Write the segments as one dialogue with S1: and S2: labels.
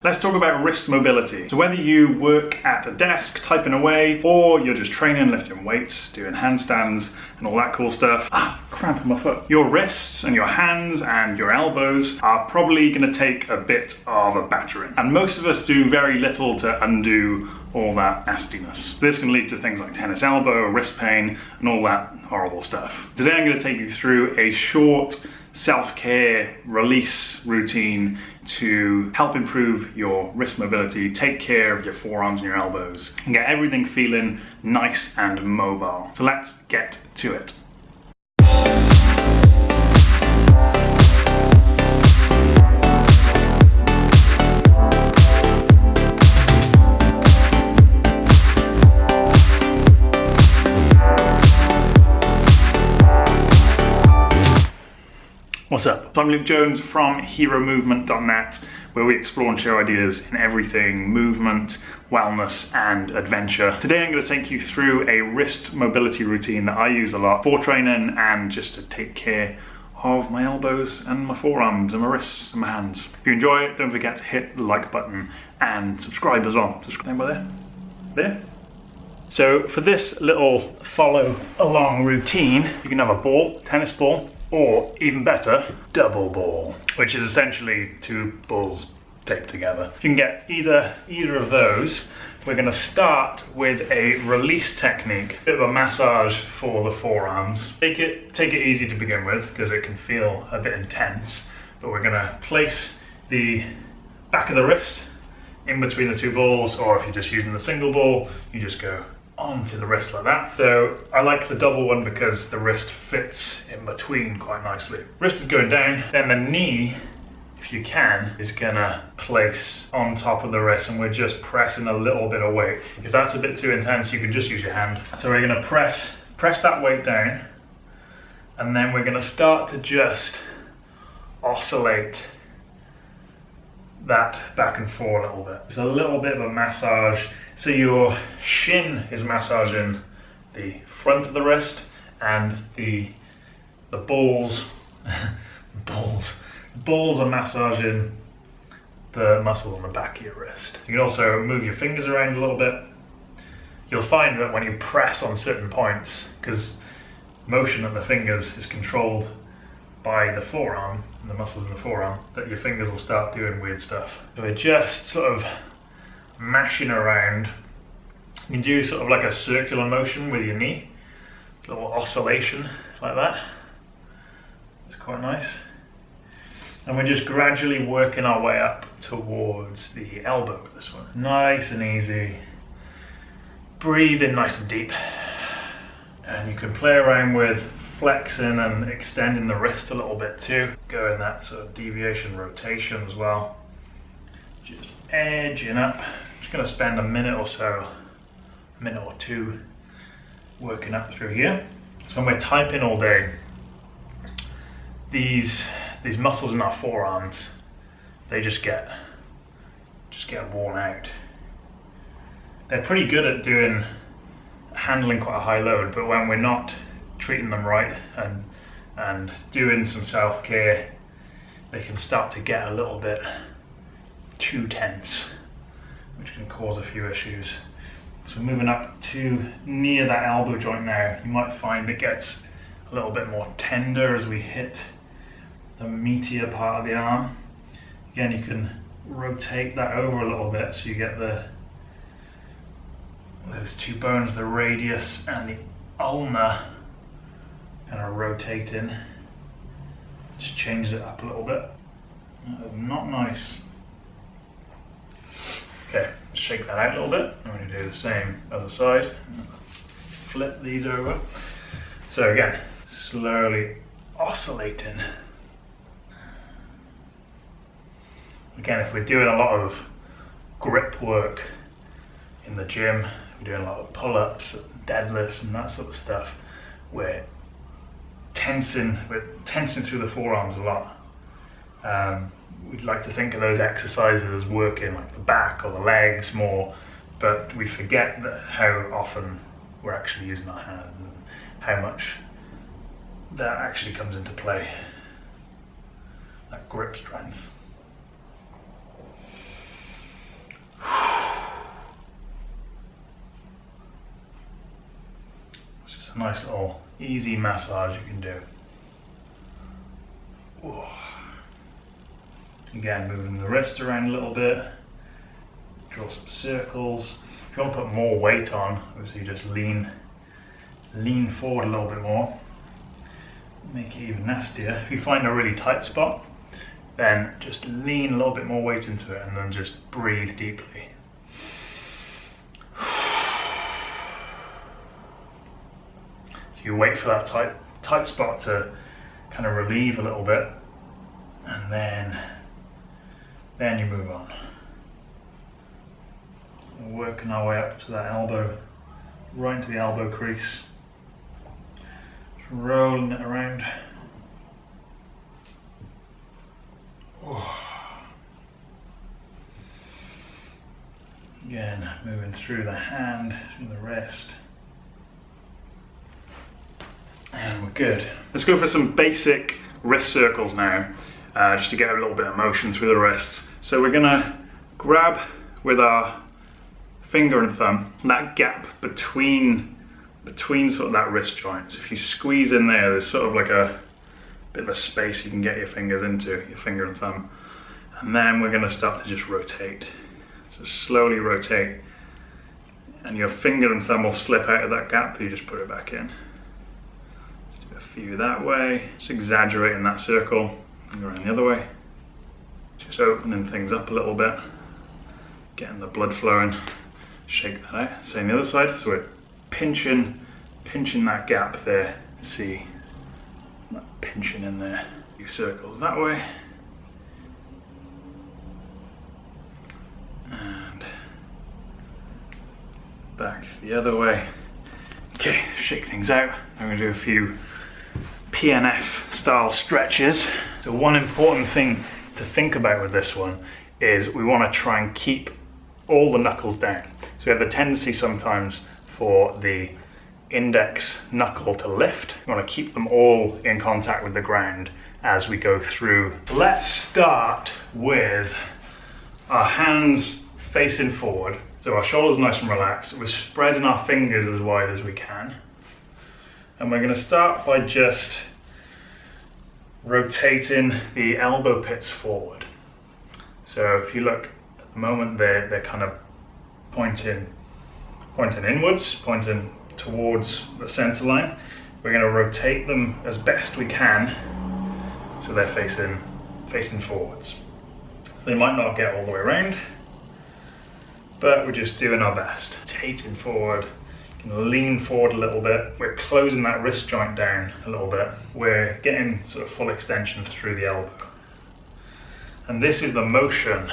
S1: Let's talk about wrist mobility. So whether you work at a desk typing away, or you're just training, lifting weights, doing handstands and all that cool stuff, cramp in my foot. Your wrists and your hands and your elbows are probably going to take a bit of a battering. And most of us do very little to undo all that nastiness. This can lead to things like tennis elbow, wrist pain, and all that horrible stuff. Today I'm going to take you through a short self-care release routine to help improve your wrist mobility, take care of your forearms and your elbows, and get everything feeling nice and mobile. So let's get to it. What's up? So I'm Luke Jones from HeroMovement.net, where we explore and share ideas in everything movement, wellness, and adventure. Today I'm going to take you through a wrist mobility routine that I use a lot for training and just to take care of my elbows and my forearms and my wrists and my hands. If you enjoy it, don't forget to hit the like button and subscribe as well. Subscribe by there. So for this little follow along routine, you can have a ball, tennis ball, or even better, double ball, which is essentially two balls taped together. You can get either of those. We're going to start with a release technique, a bit of a massage for the forearms. Take it easy to begin with because it can feel a bit intense, but we're going to place the back of the wrist in between the two balls, or if you're just using the single ball, you just go onto the wrist like that. So I like the double one because the wrist fits in between quite nicely. Wrist is going down, then the knee, if you can, is gonna place on top of the wrist, and we're just pressing a little bit of weight. If that's a bit too intense, you can just use your hand. So we're gonna press that weight down, and then we're gonna start to just oscillate that back and forth a little bit. It's a little bit of a massage. So your shin is massaging the front of the wrist, and the balls are massaging the muscle on the back of your wrist. You can also move your fingers around a little bit. You'll find that when you press on certain points, because motion of the fingers is controlled by the forearm and the muscles in the forearm, that your fingers will start doing weird stuff. So we're just sort of mashing around. You can do sort of like a circular motion with your knee, a little oscillation like that. It's quite nice. And we're just gradually working our way up towards the elbow with this one. Nice and easy. Breathe in nice and deep. And you can play around with flexing and extending the wrist a little bit too. Go in that sort of deviation rotation as well. Just edging up. Just going to spend a minute or two working up through here. So when we're typing all day, these muscles in our forearms, they just get worn out. They're pretty good at handling quite a high load, but when we're not treating them right and doing some self-care, they can start to get a little bit too tense, which can cause a few issues. So moving up to near that elbow joint now, you might find it gets a little bit more tender as we hit the meatier part of the arm. Again, you can rotate that over a little bit so you get those two bones, the radius and the ulna, kind of rotating. Just change it up a little bit. That is not nice. Okay, shake that out a little bit. I'm going to do the same other side. Flip these over. So again, slowly oscillating. Again, if we're doing a lot of grip work in the gym, we're doing a lot of pull-ups, deadlifts and that sort of stuff, we're tensing through the forearms a lot. We'd like to think of those exercises as working like the back or the legs more, but we forget that how often we're actually using our hands and how much that actually comes into play, that grip strength. It's a nice little easy massage you can do. Ooh. Again, moving the wrist around a little bit. Draw some circles. If you want to put more weight on, obviously you just lean forward a little bit more. Make it even nastier. If you find a really tight spot, then just lean a little bit more weight into it and then just breathe deeply. So you wait for that tight spot to kind of relieve a little bit, and then you move on. We're working our way up to that elbow, right into the elbow crease. Just rolling it around. Oh. Again, moving through the hand, through the wrist. And we're good. Let's go for some basic wrist circles now, just to get a little bit of motion through the wrists. So we're gonna grab with our finger and thumb that gap between sort of that wrist joint. So if you squeeze in there, there's sort of like a bit of a space you can get your fingers into, your finger and thumb. And then we're gonna start to just rotate. So slowly rotate, and your finger and thumb will slip out of that gap, but you just put it back in. Let's do a few that way, just exaggerating that circle, and go around the other way. Just opening things up a little bit, getting the blood flowing. Shake that out. Same the other side. So we're pinching that gap there. See, pinching in there. A few circles that way. And back the other way. Okay, shake things out. I'm going to do a few PNF style stretches. So one important thing to think about with this one is we want to try and keep all the knuckles down. So we have the tendency sometimes for the index knuckle to lift. We want to keep them all in contact with the ground as we go through. Let's start with our hands facing forward. So our shoulders nice and relaxed. We're spreading our fingers as wide as we can. And we're going to start by just rotating the elbow pits forward. So if you look at the moment, they're kind of pointing inwards, pointing towards the center line. We're going to rotate them as best we can so they're facing forwards. So they might not get all the way around, but we're just doing our best. Rotating forward, you can lean forward a little bit. We're closing that wrist joint down a little bit. We're getting sort of full extension through the elbow. And this is the motion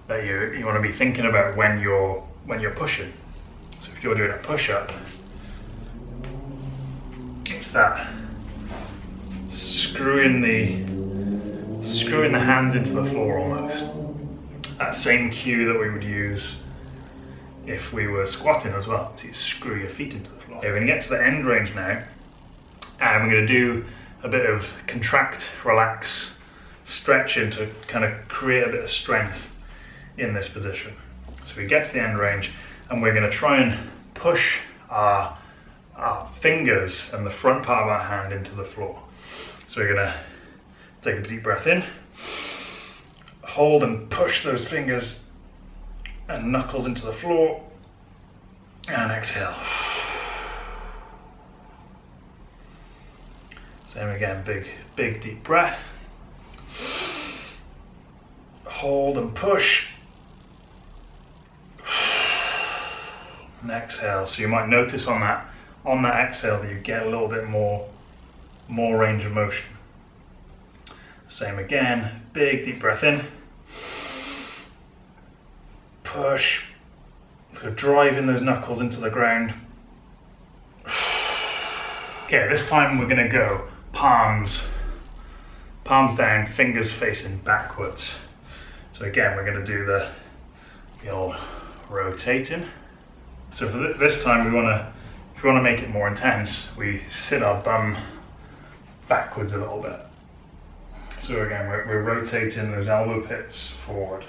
S1: that you want to be thinking about when you're pushing. So if you're doing a push-up, it's that screwing the hands into the floor almost. That same cue that we would use if we were squatting as well. So you screw your feet into the floor. Okay, we're going to get to the end range now, and we're going to do a bit of contract, relax, stretching to kind of create a bit of strength in this position. So we get to the end range, and we're going to try and push our fingers and the front part of our hand into the floor. So we're going to take a deep breath in, hold and push those fingers and knuckles into the floor, and exhale. Same again, big deep breath. Hold and push. And exhale. So you might notice on that exhale that you get a little bit more range of motion. Same again, big deep breath in. Push. So driving those knuckles into the ground. Okay, this time we're going to go palms down, fingers facing backwards. So again, we're going to do the old rotating. So for this time, if we want to make it more intense, we sit our bum backwards a little bit. So again, we're rotating those elbow pits forward.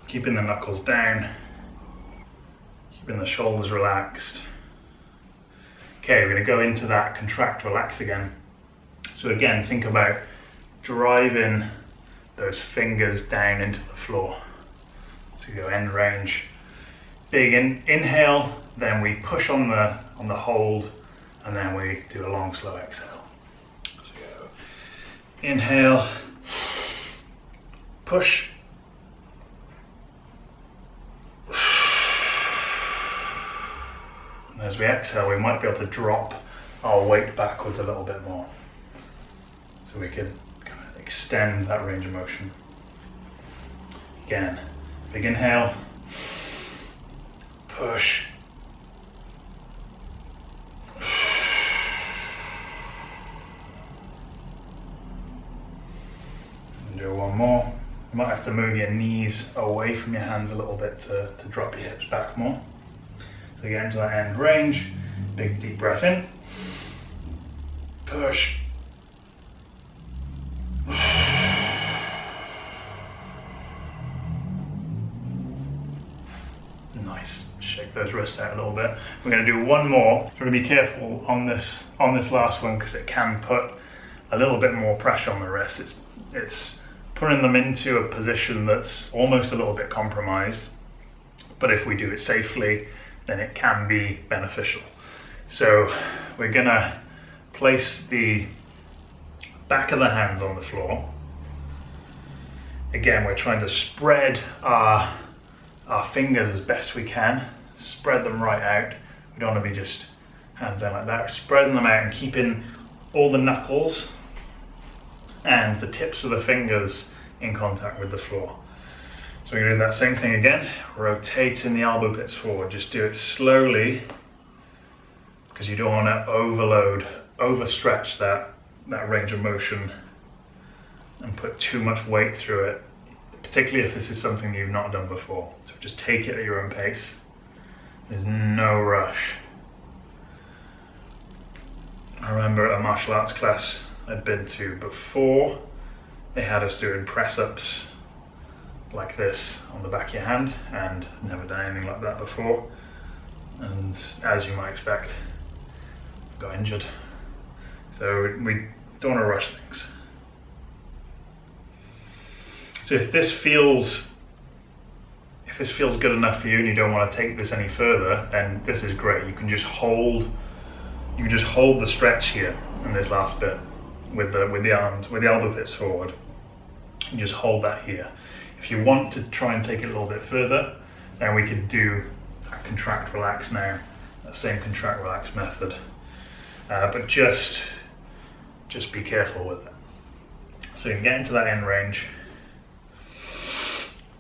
S1: Keeping the knuckles down. Keeping the shoulders relaxed. Okay, we're going to go into that contract, relax again. So again, think about driving those fingers down into the floor. So you go end range, big inhale, then we push on the hold, and then we do a long slow exhale. So go inhale, push, and as we exhale, we might be able to drop our weight backwards a little bit more, so we can kind of extend that range of motion. Again, big inhale, push, and do one more. You might have to move your knees away from your hands a little bit to drop your hips back more. So get into that end range, big deep breath in, push, nice, shake those wrists out a little bit. We're going to do one more, so we're going to be careful on this last one because it can put a little bit more pressure on the wrists. It's putting them into a position that's almost a little bit compromised, but if we do it safely, then it can be beneficial. So we're gonna place the back of the hands on the floor. Again, we're trying to spread our fingers as best we can, spread them right out. We don't want to be just hands down like that. We're spreading them out and keeping all the knuckles and the tips of the fingers in contact with the floor. So we're going to do that same thing again, rotating the elbow pits forward. Just do it slowly because you don't want to overstretch that range of motion and put too much weight through it, particularly if this is something you've not done before. So just take it at your own pace. There's no rush. I remember at a martial arts class I'd been to before, they had us doing press-ups like this on the back of your hand, and never done anything like that before, and as you might expect, got injured. So we don't want to rush things. So if this feels good enough for you and you don't want to take this any further, then this is great. You can just hold the stretch here in this last bit with the arms, with the elbow pits forward. You just hold that here. If you want to try and take it a little bit further, then we could do that contract relax now, that same contract relax method. But just be careful with it. So you can get into that end range.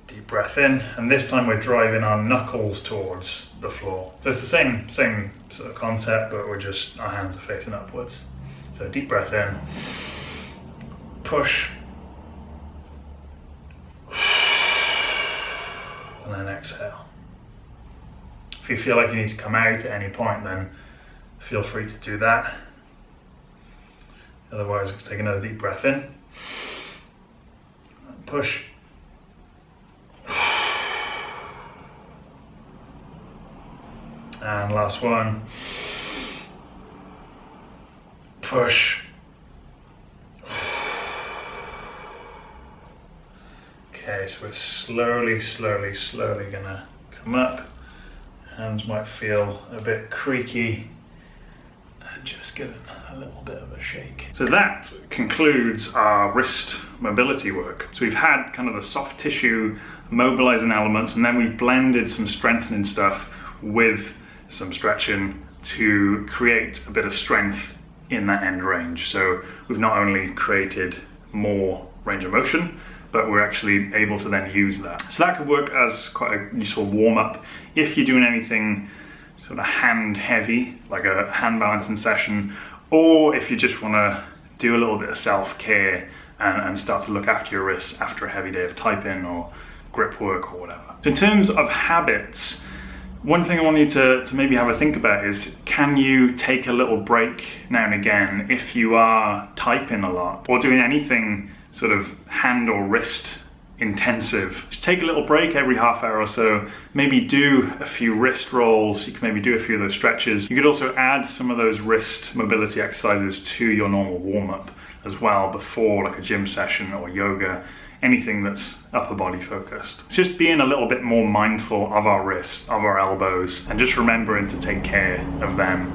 S1: Deep breath in, and this time we're driving our knuckles towards the floor. So it's the same sort of concept, but our hands are facing upwards. So deep breath in, push, and then exhale. If you feel like you need to come out at any point, then feel free to do that. Otherwise, take another deep breath in, push, and last one, push, okay, so we're slowly gonna come up. Hands might feel a bit creaky, and just give it a little bit of a shake. So that concludes our wrist mobility work. So we've had kind of the soft tissue mobilizing elements, and then we've blended some strengthening stuff with some stretching to create a bit of strength in that end range. So we've not only created more range of motion, but we're actually able to then use that. So that could work as quite a useful warm-up if you're doing anything sort of hand heavy, like a hand balancing session, or if you just want to do a little bit of self-care and start to look after your wrists after a heavy day of typing or grip work or whatever. So in terms of habits, one thing I want you to maybe have a think about is, can you take a little break now and again if you are typing a lot or doing anything sort of hand or wrist intensive. Just take a little break every half hour or so, maybe do a few wrist rolls, you can maybe do a few of those stretches. You could also add some of those wrist mobility exercises to your normal warm-up as well before like a gym session or yoga, anything that's upper body focused. It's just being a little bit more mindful of our wrists, of our elbows, and just remembering to take care of them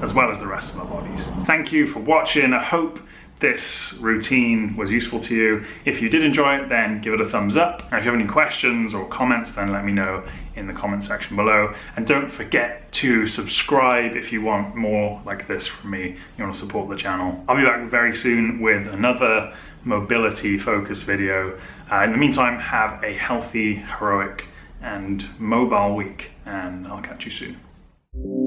S1: as well as the rest of our bodies. Thank you for watching. I hope this routine was useful to you. If you did enjoy it, then give it a thumbs up. And if you have any questions or comments, then let me know in the comment section below. And don't forget to subscribe if you want more like this from me. You want to support the channel. I'll be back very soon with another mobility focused video. In the meantime, have a healthy, heroic, and mobile week, and I'll catch you soon.